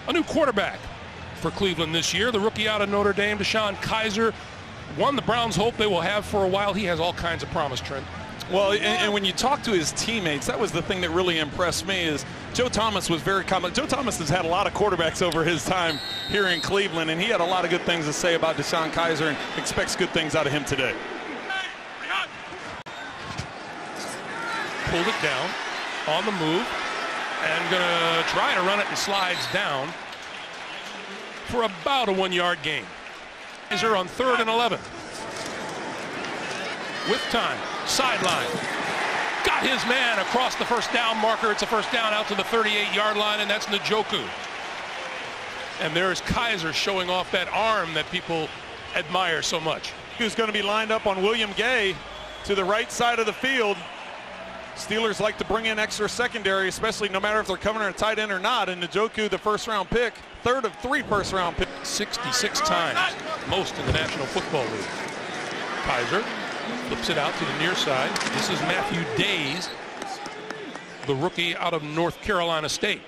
A new quarterback for Cleveland this year. The rookie out of Notre Dame, DeShone Kizer, one the Browns hope they will have for a while. He has all kinds of promise, Trent. Well, and when you talk to his teammates, that was the thing that really impressed me is Joe Thomas was very common. Joe Thomas has had a lot of quarterbacks over his time here in Cleveland, and he had a lot of good things to say about DeShone Kizer and expects good things out of him today. Pulled it down, on the move, and gonna try to run it and slides down for about a 1-yard gain. Kizer on 3rd and 11. With time, sideline. Got his man across the first down marker. It's a first down out to the 38-yard line, and that's Njoku. And there's Kizer showing off that arm that people admire so much. Who's going to be lined up on William Gay to the right side of the field. Steelers like to bring in extra secondary, especially no matter if they're covering a tight end or not. And Njoku, the first-round pick, 3rd of 3 first-round picks. 66 times, most in the National Football League. Kizer flips it out to the near side. This is Matthew Days, the rookie out of North Carolina State.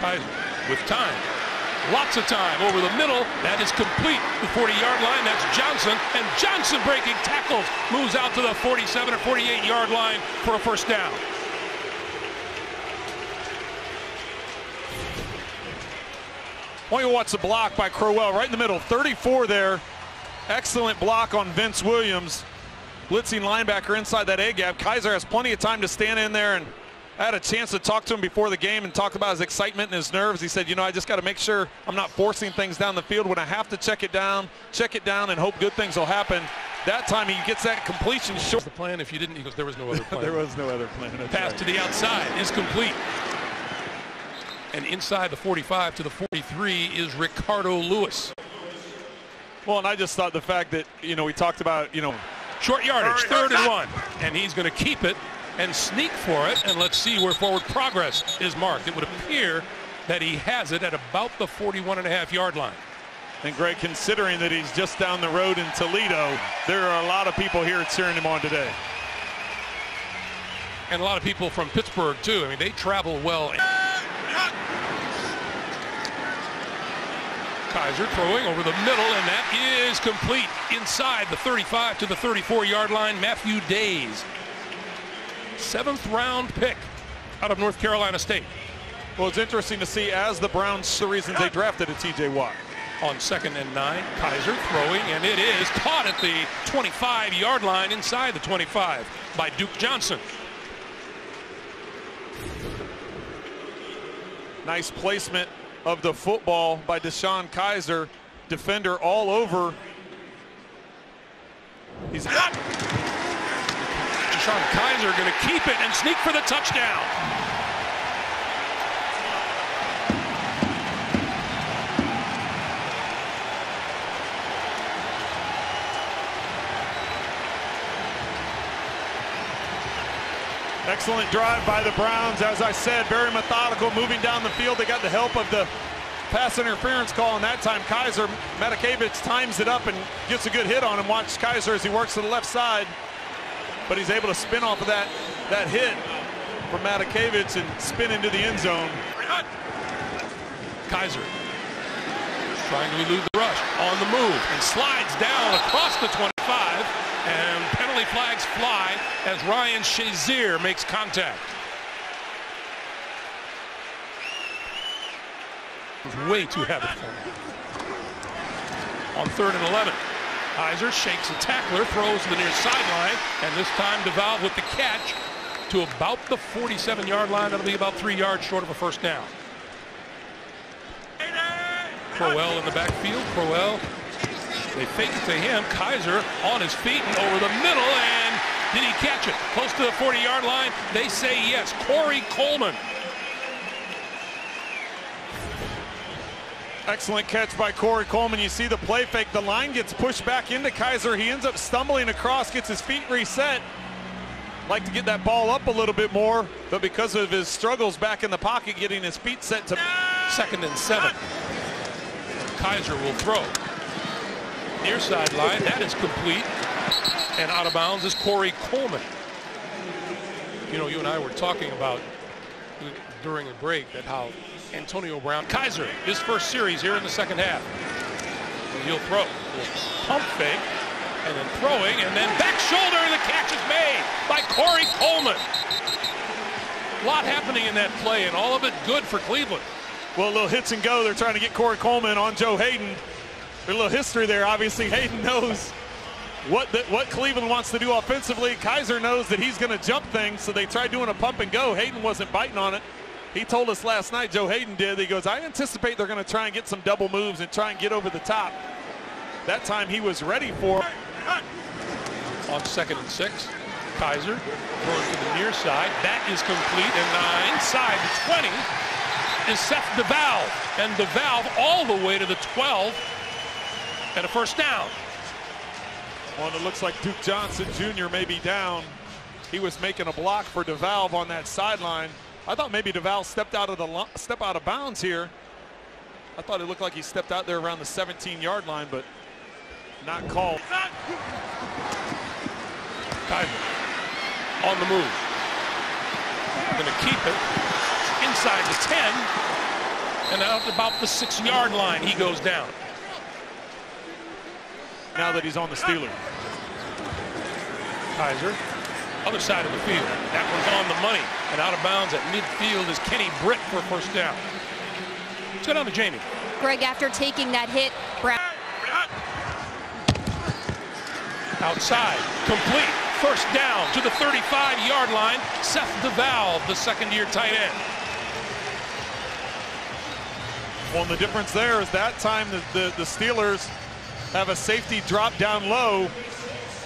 Kizer with time. Lots of time over the middle. That is complete. The 40-yard line, that's Johnson. And Johnson breaking tackles. Moves out to the 47 or 48-yard line for a first down. Want you to watch the block by Crowell right in the middle. 34 there. Excellent block on Vince Williams. Blitzing linebacker inside that A-gap. Kizer has plenty of time to stand in there, and I had a chance to talk to him before the game and talk about his excitement and his nerves. He said, you know, I just got to make sure I'm not forcing things down the field. When I have to check it down and hope good things will happen. That time he gets that completion short. The plan, if you didn't, he goes, there was no other plan. There was no other plan. Pass to the outside is complete. And inside the 45 to the 43 is Ricardo Lewis. Well, and I just thought the fact that, you know, we talked about, you know, short yardage, 3rd and 1. And he's going to keep it and sneak for it. And let's see where forward progress is marked. It would appear that he has it at about the 41.5-yard line. And Greg, considering that he's just down the road in Toledo, there are a lot of people here cheering him on today. And a lot of people from Pittsburgh, too. I mean, they travel well. Kizer throwing over the middle, and that is complete inside the 35 to the 34-yard line. Matthew Days, 7th-round pick out of North Carolina State. Well, it's interesting to see as the Browns, the reasons they drafted a T.J. Watt. On 2nd and 9, Kizer throwing, and it is caught at the 25-yard line inside the 25 by Duke Johnson. Nice placement of the football by DeShone Kizer. Defender all over. He's out. DeShone Kizer going to keep it and sneak for the touchdown. Excellent drive by the Browns. As I said, very methodical, moving down the field. They got the help of the pass interference call, and that time Kizer, Matakevich times it up and gets a good hit on him. Watch Kizer as he works to the left side, but he's able to spin off of that hit from Matakevich and spin into the end zone. Kizer trying to elude the rush, on the move, and slides down across the 25, and penalty flags fly as Ryan Shazier makes contact. It was way too heavy for him. On 3rd and 11, Kizer shakes a tackler, throws to the near sideline, and this time DeValve with the catch to about the 47-yard line. That'll be about 3 yards short of a first down. Crowell in the backfield. Crowell, they fake it to him. Kizer on his feet and over the middle, and did he catch it? Close to the 40-yard line? They say yes. Corey Coleman. Excellent catch by Corey Coleman. You see the play fake. The line gets pushed back into Kizer. He ends up stumbling across, gets his feet reset. Like to get that ball up a little bit more, but because of his struggles back in the pocket, getting his feet set to 2nd and 7. Kizer will throw. Near sideline, that is complete. And out of bounds is Corey Coleman. You know, you and I were talking about during the break that how Antonio Brown, Kizer, his first series here in the second half. And he'll throw. Pump fake, and then throwing, and then back shoulder, and the catch is made by Corey Coleman. A lot happening in that play, and all of it good for Cleveland. Well, a little hits and go. They're trying to get Corey Coleman on Joe Hayden. There's a little history there. Obviously, Hayden knows what Cleveland wants to do offensively. Kizer knows that he's going to jump things, so they tried doing a pump and go. Hayden wasn't biting on it. He told us last night, Joe Hayden did, he goes, I anticipate they're going to try and get some double moves and try and get over the top. That time he was ready for. On 2nd and 6, Kizer throwing to the near side. That is complete, and inside the 20 is Seth DeValve. And DeValve all the way to the 12 and a first down. One that looks like Duke Johnson Jr. may be down. He was making a block for DeValve on that sideline. I thought maybe DeValve stepped out of bounds here. I thought it looked like he stepped out there around the 17-yard line, but not called. Kizer on the move. Going to keep it inside the 10, and out about the 6-yard line he goes down. Now that he's on the Steelers. Kizer, other side of the field. That one's on the money, and out of bounds at midfield is Kenny Britt for a first down. Let's go down to Jamie. Greg, after taking that hit, Brown. Outside, complete, first down to the 35-yard line. Seth DeValve, the second-year tight end. Well, the difference there is that time the Steelers have a safety drop down low,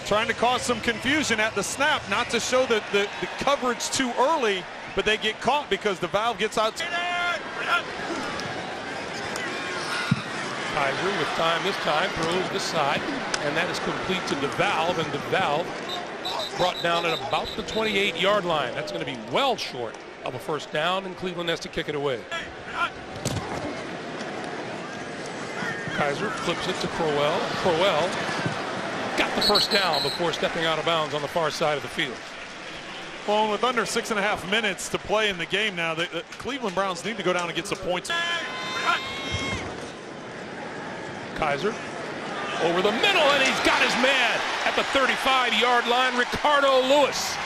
trying to cause some confusion at the snap, not to show the coverage too early, but they get caught because DeValve gets out. Kizer with time this time throws this side, and that is complete to DeValve, and DeValve brought down at about the 28-yard line. That's going to be well short of a first down, and Cleveland has to kick it away. Kizer flips it to Crowell. Crowell got the first down before stepping out of bounds on the far side of the field. Well, with under 6.5 minutes to play in the game now, the Cleveland Browns need to go down and get some points. Kizer over the middle, and he's got his man at the 35-yard line. Ricardo Lewis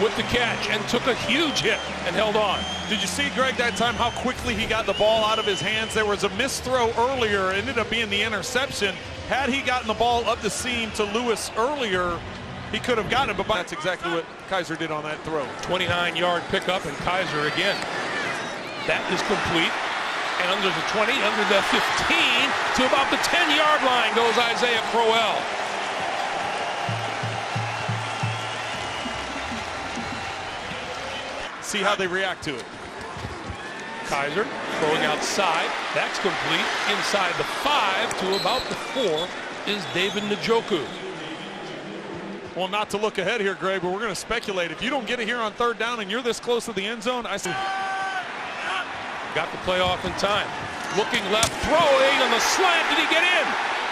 with the catch and took a huge hit and held on. Did you see, Greg, that time how quickly he got the ball out of his hands? There was a missed throw earlier. It ended up being the interception. Had he gotten the ball up the seam to Lewis earlier, he could have gotten it, but that's exactly what Kizer did on that throw. 29-yard pickup, and Kizer again. That is complete. And under the 20, under the 15, to about the 10-yard line goes Isaiah Crowell. See how they react to it. Kizer throwing outside. That's complete. Inside the 5 to about the 4 is David Njoku. Well, not to look ahead here, Greg, but we're going to speculate. If you don't get it here on 3rd down and you're this close to the end zone, I see. Got the play off in time. Looking left, throwing on the slant. Did he get in?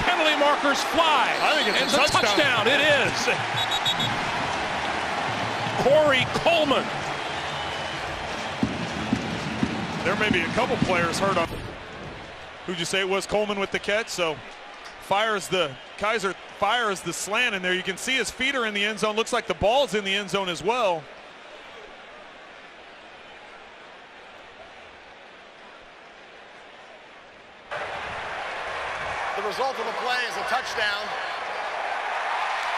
Penalty markers fly. I think it's a touchdown. It is. Corey Coleman. There may be a couple players hurt on. Who'd you say it was? Coleman with the catch. So Kizer fires the slant in there. You can see his feet are in the end zone. Looks like the ball's in the end zone as well. The result of the play is a touchdown.